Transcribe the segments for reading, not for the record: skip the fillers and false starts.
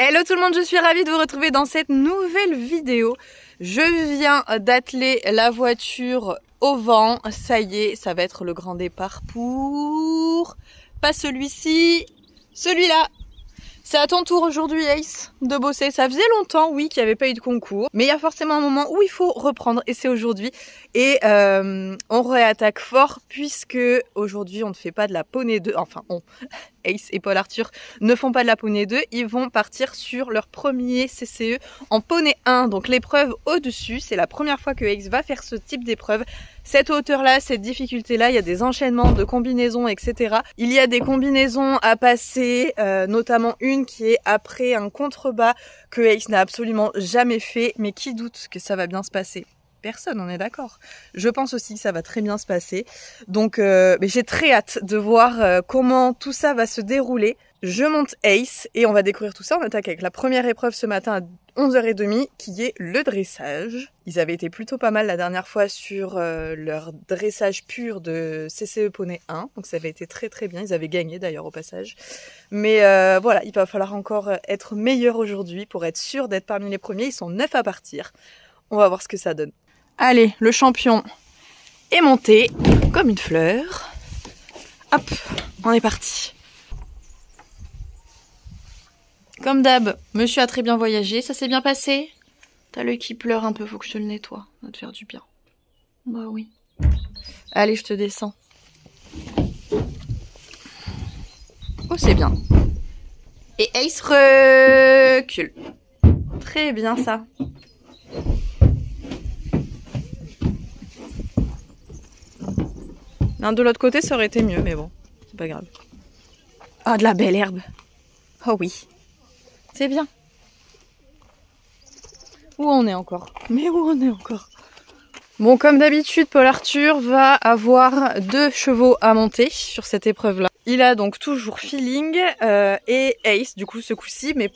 Hello tout le monde, je suis ravie de vous retrouver dans cette nouvelle vidéo. Je viens d'atteler la voiture au vent. Ça y est, ça va être le grand départ pour... pas celui-ci, celui-là. C'est à ton tour aujourd'hui, Ace, de bosser. Ça faisait longtemps, oui, qu'il n'y avait pas eu de concours. Mais il y a forcément un moment où il faut reprendre, et c'est aujourd'hui. Et on réattaque fort, puisque aujourd'hui, on ne fait pas de la poney 2. Enfin, Ace et Paul Arthur ne font pas de la poney 2. Ils vont partir sur leur premier CCE en poney 1. Donc l'épreuve au-dessus, c'est la première fois que Ace va faire ce type d'épreuve. Cette hauteur-là, cette difficulté-là, il y a des enchaînements de combinaisons, etc. Il y a des combinaisons à passer, notamment une qui est après un contrebas que Ace n'a absolument jamais fait. Mais qui doute que ça va bien se passer? Personne, on est d'accord. Je pense aussi que ça va très bien se passer. Donc j'ai très hâte de voir comment tout ça va se dérouler. Je monte Ace et on va découvrir tout ça. On attaque avec la première épreuve ce matin à 11h30 qui est le dressage. Ils avaient été plutôt pas mal la dernière fois sur leur dressage pur de CCE Poney 1. Donc ça avait été très très bien. Ils avaient gagné d'ailleurs au passage. Mais voilà, il va falloir encore être meilleur aujourd'hui pour être sûr d'être parmi les premiers. Ils sont 9 à partir. On va voir ce que ça donne. Allez, le champion est monté comme une fleur. Hop, on est parti. Comme d'hab, monsieur a très bien voyagé, ça s'est bien passé. T'as l'œil qui pleure un peu, faut que je te le nettoie, ça va te faire du bien. Bah oui. Allez, je te descends. Oh, c'est bien. Et Ace recule. Très bien ça. De l'autre côté, ça aurait été mieux, mais bon, c'est pas grave. Oh, de la belle herbe. Oh oui. C'est bien. Où on est encore? Mais où on est encore? Bon, comme d'habitude, Paul Arthur va avoir 2 chevaux à monter sur cette épreuve-là. Il a donc toujours Feeling et Ace, du coup, ce coup-ci, mais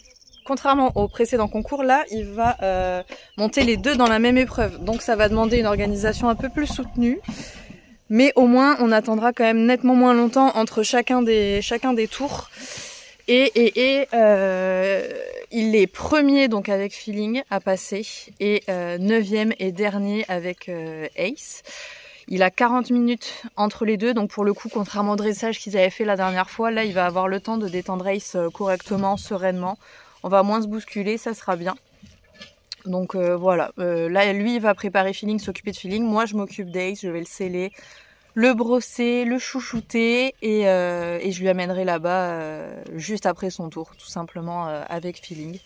contrairement au précédent concours, là, il va monter les 2 dans la même épreuve. Donc, ça va demander une organisation un peu plus soutenue. Mais au moins, on attendra quand même nettement moins longtemps entre chacun des tours. Et il est premier donc avec Feeling à passer et 9e et dernier avec Ace. Il a 40 minutes entre les deux, donc pour le coup, contrairement au dressage qu'ils avaient fait la dernière fois, là il va avoir le temps de détendre Ace correctement, sereinement. On va moins se bousculer, ça sera bien. Donc voilà, là lui il va préparer Feeling, s'occuper de Feeling. Moi je m'occupe d'Ace, je vais le sceller, le brosser, le chouchouter et je lui amènerai là-bas juste après son tour, tout simplement avec Feeling.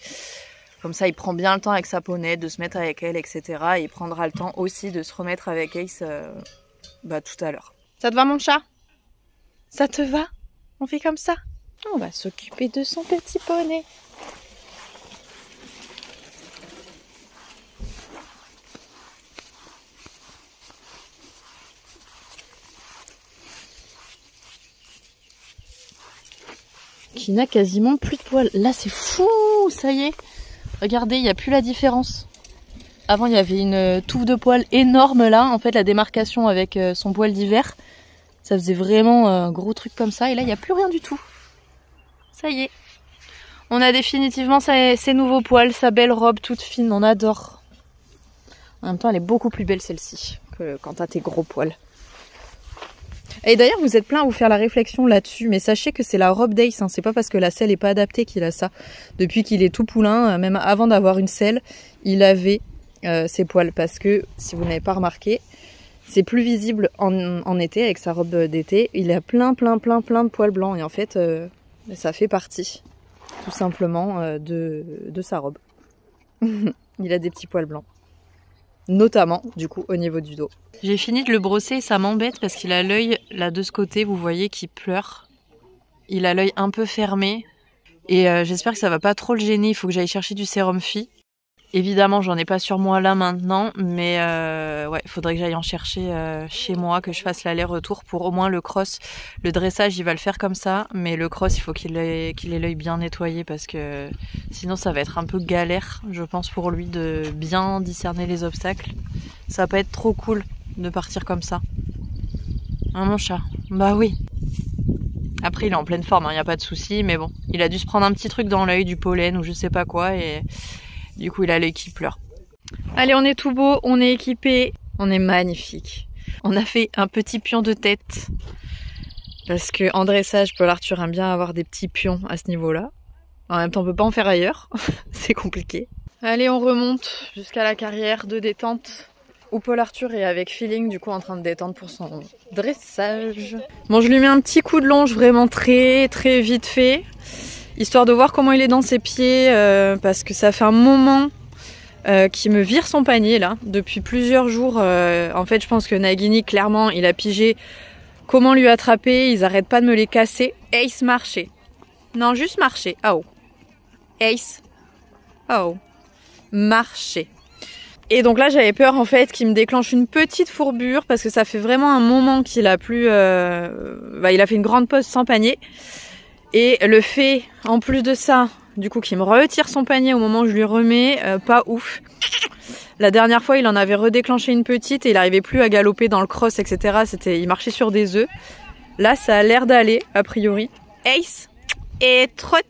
Comme ça il prend bien le temps avec sa poney, de se mettre avec elle, etc. Et il prendra le temps aussi de se remettre avec Ace tout à l'heure. Ça te va mon chat? Ça te va? On fait comme ça? On va s'occuper de son petit poney. Qui n'a quasiment plus de poils. Là c'est fou, ça y est. Regardez, il n'y a plus la différence. Avant il y avait une touffe de poils énorme là. En fait la démarcation avec son poil d'hiver, ça faisait vraiment un gros truc comme ça. Et là il n'y a plus rien du tout. Ça y est. On a définitivement ses nouveaux poils, sa belle robe toute fine, on adore. En même temps elle est beaucoup plus belle celle-ci que quand t'as tes gros poils. Et d'ailleurs vous êtes plein à vous faire la réflexion là-dessus, mais sachez que c'est la robe d'Ace, hein. C'est pas parce que la selle est pas adaptée qu'il a ça. Depuis qu'il est tout poulain, même avant d'avoir une selle, il avait ses poils. Parce que, si vous n'avez pas remarqué, c'est plus visible en été avec sa robe d'été. Il a plein de poils blancs et en fait ça fait partie tout simplement de sa robe. Il a des petits poils blancs. Notamment, du coup, au niveau du dos. J'ai fini de le brosser et ça m'embête parce qu'il a l'œil, là, de ce côté, vous voyez, qui pleure. Il a l'œil un peu fermé. Et j'espère que ça va pas trop le gêner. Il faut que j'aille chercher du sérum Phi. Évidemment, j'en ai pas sur moi là maintenant. Mais ouais, il faudrait que j'aille en chercher chez moi, que je fasse l'aller-retour pour au moins le cross. Le dressage, il va le faire comme ça. Mais le cross, il faut qu'il ait l'œil bien nettoyé parce que sinon, ça va être un peu galère, je pense, pour lui de bien discerner les obstacles. Ça va pas être trop cool de partir comme ça. Hein, mon chat? Bah oui. Après il est en pleine forme, il n'y a pas de souci, mais bon, il a dû se prendre un petit truc dans l'œil, du pollen ou je sais pas quoi, et du coup il a l'œil qui pleure. Allez, on est tout beau, on est équipé, on est magnifique. On a fait un petit pion de tête, parce que en dressage, Paul Arthur aime bien avoir des petits pions à ce niveau-là. En même temps, on peut pas en faire ailleurs, c'est compliqué. Allez, on remonte jusqu'à la carrière de détente où Paul Arthur est avec Feeling, du coup en train de détendre pour son dressage. Bon, je lui mets un petit coup de longe vraiment très vite fait, histoire de voir comment il est dans ses pieds, parce que ça fait un moment qu'il me vire son panier là, depuis plusieurs jours. En fait, je pense que Nagini, clairement, il a pigé comment lui attraper, ils arrêtent pas de me les casser. Ace, marcher. Non, juste marcher. Oh. Ace. Oh. Marcher. Et donc là j'avais peur en fait qu'il me déclenche une petite fourbure parce que ça fait vraiment un moment qu'il a plus... il a fait une grande pause sans panier. Et le fait en plus de ça, du coup qu'il me retire son panier au moment où je lui remets, pas ouf. La dernière fois il en avait redéclenché une petite et il n'arrivait plus à galoper dans le cross, etc. Il marchait sur des œufs. Là ça a l'air d'aller a priori. Ace et trotter.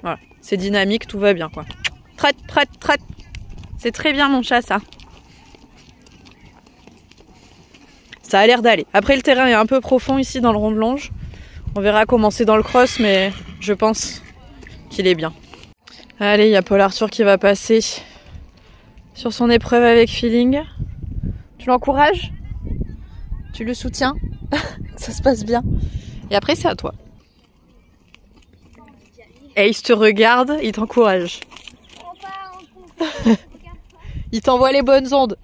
Voilà. C'est dynamique, tout va bien quoi. Trotte, trotte, trotte. C'est très bien mon chat ça. Ça a l'air d'aller. Après le terrain est un peu profond ici dans le rond de longe. On verra comment c'est dans le cross mais je pense qu'il est bien. Allez, il y a Paul Arthur qui va passer sur son épreuve avec Feeling. Tu l'encourages? Tu le soutiens? Ça se passe bien. Et après c'est à toi. Ace te regarde, il t'encourage. Il t'envoie les bonnes ondes.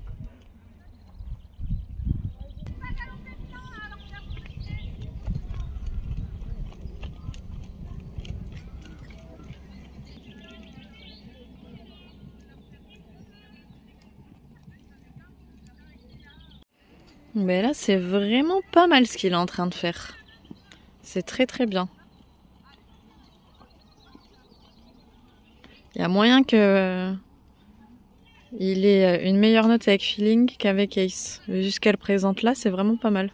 Mais là, c'est vraiment pas mal ce qu'il est en train de faire. C'est très bien. Il y a moyen que il ait une meilleure note avec Feeling qu'avec Ace. Vu ce qu'elle présente là, c'est vraiment pas mal.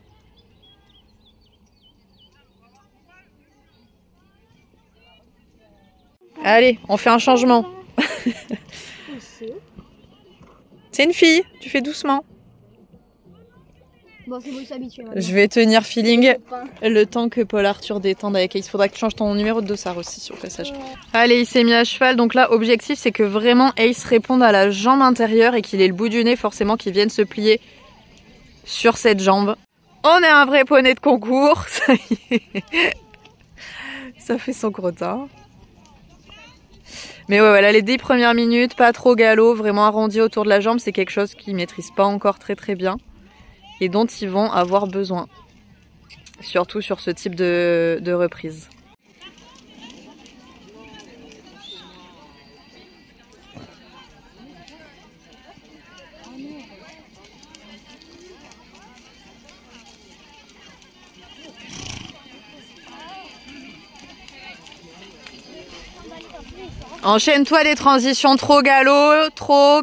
Allez, on fait un changement. C'est une fille, tu fais doucement. Bon, c'est bon, il s'habitue. Je vais tenir Feeling le temps que Paul Arthur détende avec Ace. Faudra que tu changes ton numéro de dossard aussi sur le passage. Ouais. Allez, il s'est mis à cheval. Donc là, objectif, c'est que vraiment Ace réponde à la jambe intérieure et qu'il ait le bout du nez, forcément, qu'il vienne se plier sur cette jambe. On est un vrai poney de concours. Ça y est. Ça fait son crottin. Mais ouais, voilà, les 10 premières minutes, pas trop galop, vraiment arrondi autour de la jambe. C'est quelque chose qu'il maîtrise pas encore très bien. Et dont ils vont avoir besoin, surtout sur ce type de reprise. Enchaîne-toi les transitions trop galop, trop.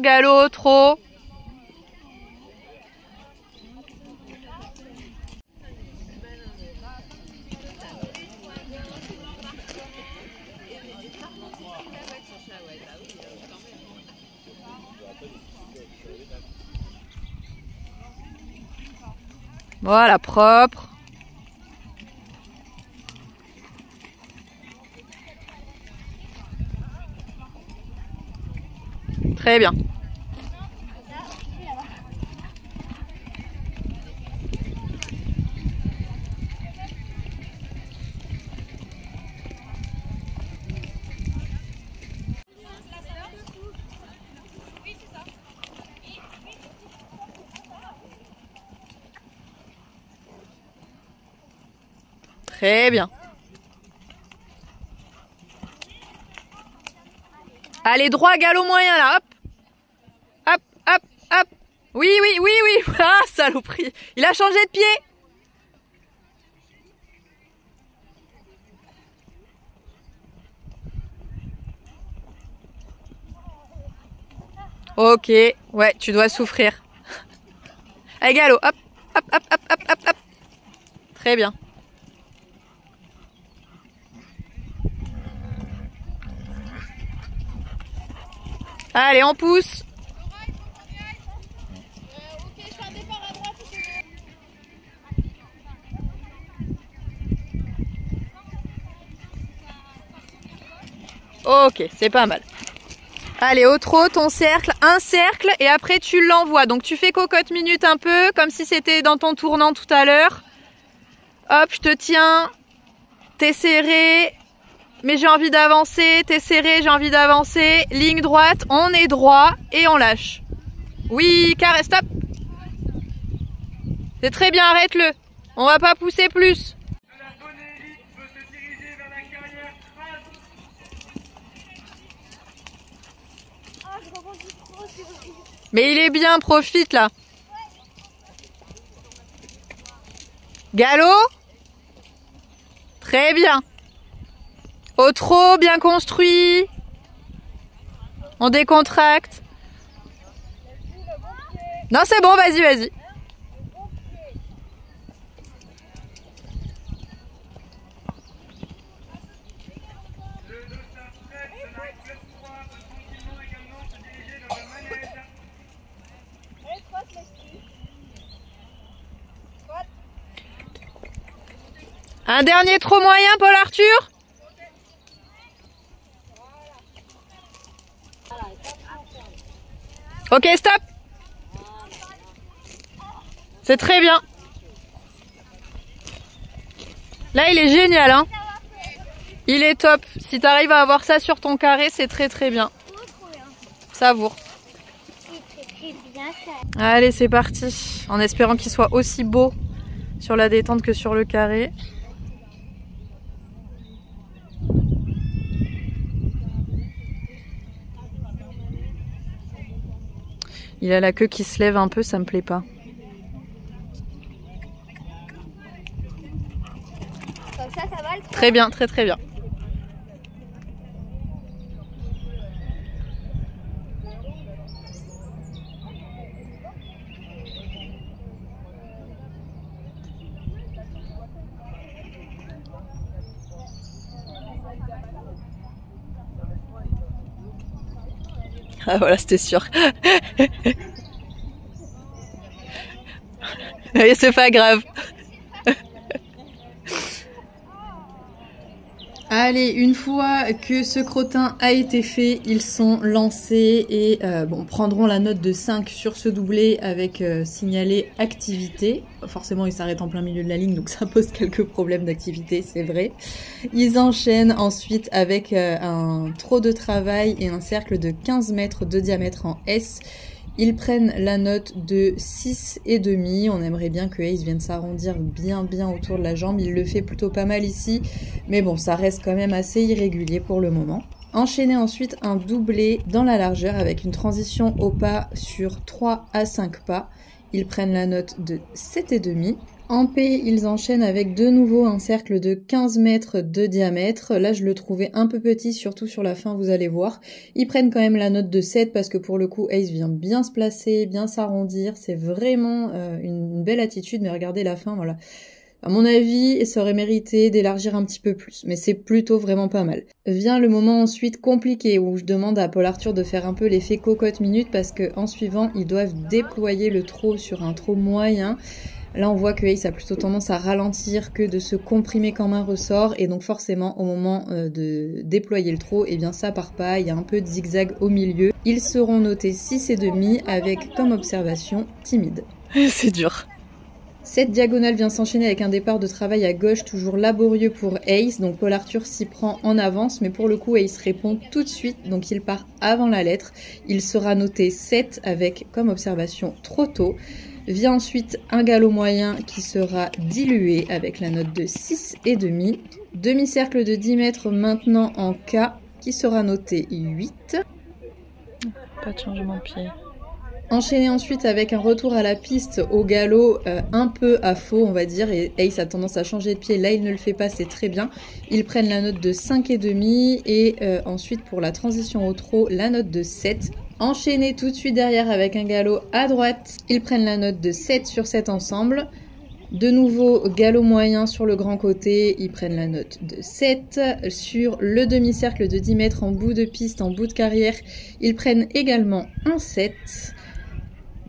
Voilà, propre. Très bien. Très bien. Allez, droit, galop moyen là, hop. Hop, hop, hop. Oui. Ah, saloperie. Il a changé de pied. Ok, ouais, tu dois souffrir. Allez, galop, hop. hop, hop, hop, hop, hop, hop. Très bien. Allez, on pousse. Ok, c'est pas mal. Allez, au trot, ton cercle, un cercle, et après tu l'envoies. Donc tu fais cocotte minute un peu, comme si c'était dans ton tournant tout à l'heure. Hop, je te tiens. T'es serré, mais j'ai envie d'avancer. T'es serré, j'ai envie d'avancer. Ligne droite, on est droit et on lâche. Oui, carré, stop. C'est très bien, arrête-le. On va pas pousser plus. Mais il est bien, profite là. Galop. Très bien. Au trot, bien construit. On décontracte. Non, c'est bon, vas-y, vas-y. Un dernier trot moyen, Paul Arthur. Ok, stop. C'est très bien. Là, il est génial, hein. Il est top. Si tu arrives à avoir ça sur ton carré, c'est très très bien. Savoure. Allez, c'est parti. En espérant qu'il soit aussi beau sur la détente que sur le carré. Il a la queue qui se lève un peu, ça me plaît pas. Comme ça va le trot. Très bien, très très bien. Ah voilà, c'était sûr. Mais c'est pas grave. Allez, une fois que ce crottin a été fait, ils sont lancés et bon, prendront la note de 5 sur ce doublé avec signalé activité. Forcément, ils s'arrêtent en plein milieu de la ligne, donc ça pose quelques problèmes d'activité, c'est vrai. Ils enchaînent ensuite avec un trot de travail et un cercle de 15 mètres de diamètre en S. Ils prennent la note de 6,5. On aimerait bien que Ace vienne s'arrondir bien autour de la jambe. Il le fait plutôt pas mal ici. Mais bon, ça reste quand même assez irrégulier pour le moment. Enchaîner ensuite un doublé dans la largeur avec une transition au pas sur 3 à 5 pas. Ils prennent la note de 7,5. En P, ils enchaînent avec de nouveau un cercle de 15 mètres de diamètre. Là, je le trouvais un peu petit, surtout sur la fin, vous allez voir. Ils prennent quand même la note de 7 parce que pour le coup, Ace vient bien se placer, bien s'arrondir. C'est vraiment une belle attitude, mais regardez la fin, voilà. À mon avis, ça aurait mérité d'élargir un petit peu plus, mais c'est plutôt vraiment pas mal. Vient le moment ensuite compliqué où je demande à Paul Arthur de faire un peu l'effet cocotte minute parce que en suivant, ils doivent déployer le trot sur un trot moyen. Là, on voit que Ace a plutôt tendance à ralentir que de se comprimer comme un ressort. Et donc forcément, au moment de déployer le trot, eh bien ça part pas. Il y a un peu de zigzag au milieu. Ils seront notés 6,5 avec comme observation timide. C'est dur. Cette diagonale vient s'enchaîner avec un départ de travail à gauche, toujours laborieux pour Ace. Donc Paul Arthur s'y prend en avance, mais pour le coup Ace répond tout de suite. Donc il part avant la lettre. Il sera noté 7 avec comme observation trop tôt. Vient ensuite un galop moyen qui sera dilué avec la note de 6,5. Demi-cercle de 10 mètres maintenant en K qui sera noté 8. Pas de changement de pied. Enchaîner ensuite avec un retour à la piste au galop un peu à faux on va dire, et Ace a tendance à changer de pied, là il ne le fait pas, c'est très bien. Ils prennent la note de 5,5 et ensuite pour la transition au trot la note de 7. Enchaîné tout de suite derrière avec un galop à droite. Ils prennent la note de 7 sur cet ensemble. De nouveau, galop moyen sur le grand côté, ils prennent la note de 7. Sur le demi-cercle de 10 mètres en bout de piste, en bout de carrière, ils prennent également un 7.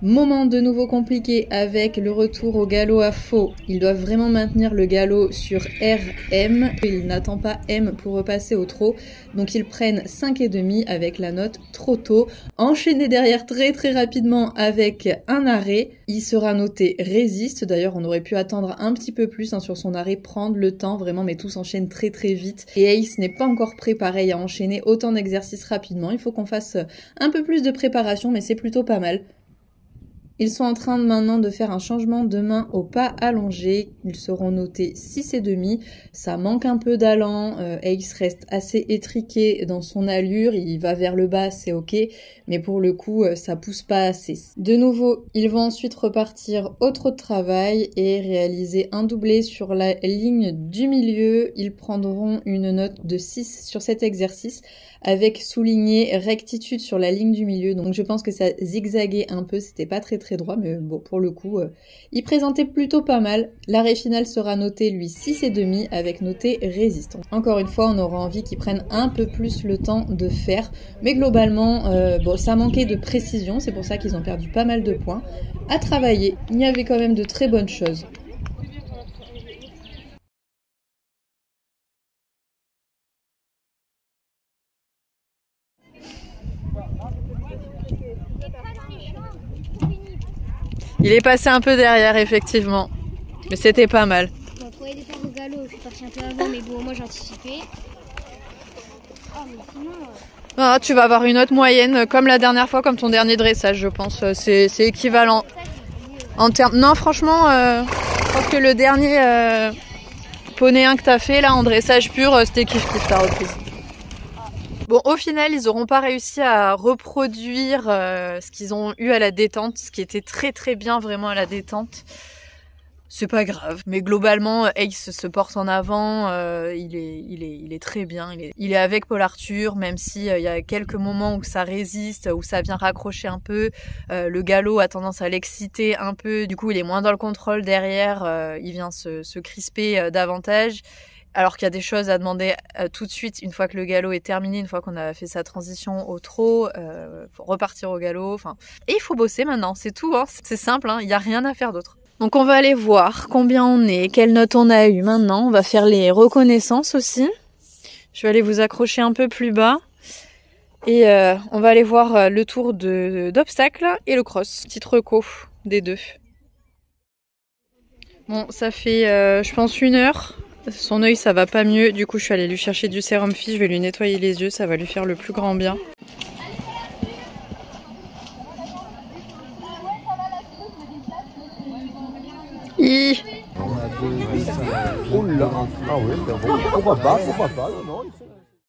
Moment de nouveau compliqué avec le retour au galop à faux. Ils doivent vraiment maintenir le galop sur RM. Il n'attend pas M pour repasser au trot. Donc ils prennent 5,5 avec la note trop tôt. Enchaîné derrière très rapidement avec un arrêt. Il sera noté résiste. D'ailleurs on aurait pu attendre un petit peu plus sur son arrêt, prendre le temps vraiment, mais tout s'enchaîne très vite. Et Ace n'est pas encore prêt pareil à enchaîner autant d'exercices rapidement. Il faut qu'on fasse un peu plus de préparation, mais c'est plutôt pas mal. Ils sont en train maintenant de faire un changement de main au pas allongé. Ils seront notés 6,5. Ça manque un peu d'allant. Ace reste assez étriqué dans son allure. Il va vers le bas, c'est ok. Mais pour le coup, ça pousse pas assez. De nouveau, ils vont ensuite repartir au trot de travail et réaliser un doublé sur la ligne du milieu. Ils prendront une note de 6 sur cet exercice avec souligné rectitude sur la ligne du milieu. Donc je pense que ça zigzaguait un peu. C'était pas très droit, mais bon, pour le coup, il présentait plutôt pas mal. L'arrêt final sera noté, lui, 6,5 avec noté résistant. Encore une fois, on aura envie qu'ils prennent un peu plus le temps de faire, mais globalement, bon, ça manquait de précision, c'est pour ça qu'ils ont perdu pas mal de points. À travailler, il y avait quand même de très bonnes choses. Il est passé un peu derrière, effectivement. Mais c'était pas mal. Bon, pour aider par au galop, je suis parti un peu avant, mais bon, moi j'ai anticipé. Oh, mais sinon... Ah, tu vas avoir une note moyenne, comme la dernière fois, comme ton dernier dressage, je pense. C'est équivalent. En termes... Non, franchement, je pense que le dernier poney 1 que t'as fait, là, en dressage pur, c'était kiff-kiff ta reprise. Bon, au final, ils n'auront pas réussi à reproduire ce qu'ils ont eu à la détente, ce qui était très bien vraiment à la détente. C'est pas grave, mais globalement, Ace se porte en avant, il est très bien, il est avec Paul Arthur, même si y a quelques moments où ça résiste, où ça vient raccrocher un peu, le galop a tendance à l'exciter un peu, du coup il est moins dans le contrôle derrière, il vient se crisper davantage. Alors qu'il y a des choses à demander tout de suite, une fois que le galop est terminé, une fois qu'on a fait sa transition au trot, faut repartir au galop, enfin. Et il faut bosser maintenant, c'est tout, hein. C'est simple, il n'y a rien à faire d'autre. Donc on va aller voir combien on est, quelle note on a eu maintenant, on va faire les reconnaissances aussi. Je vais aller vous accrocher un peu plus bas. Et on va aller voir le tour d'obstacle et le cross, petite reco des deux. Bon, ça fait je pense 1 heure. Son œil ça va pas mieux, du coup je suis allée lui chercher du sérum Phi, je vais lui nettoyer les yeux, ça va lui faire le plus grand bien. Oh là. Ah oui, pourquoi pas, non.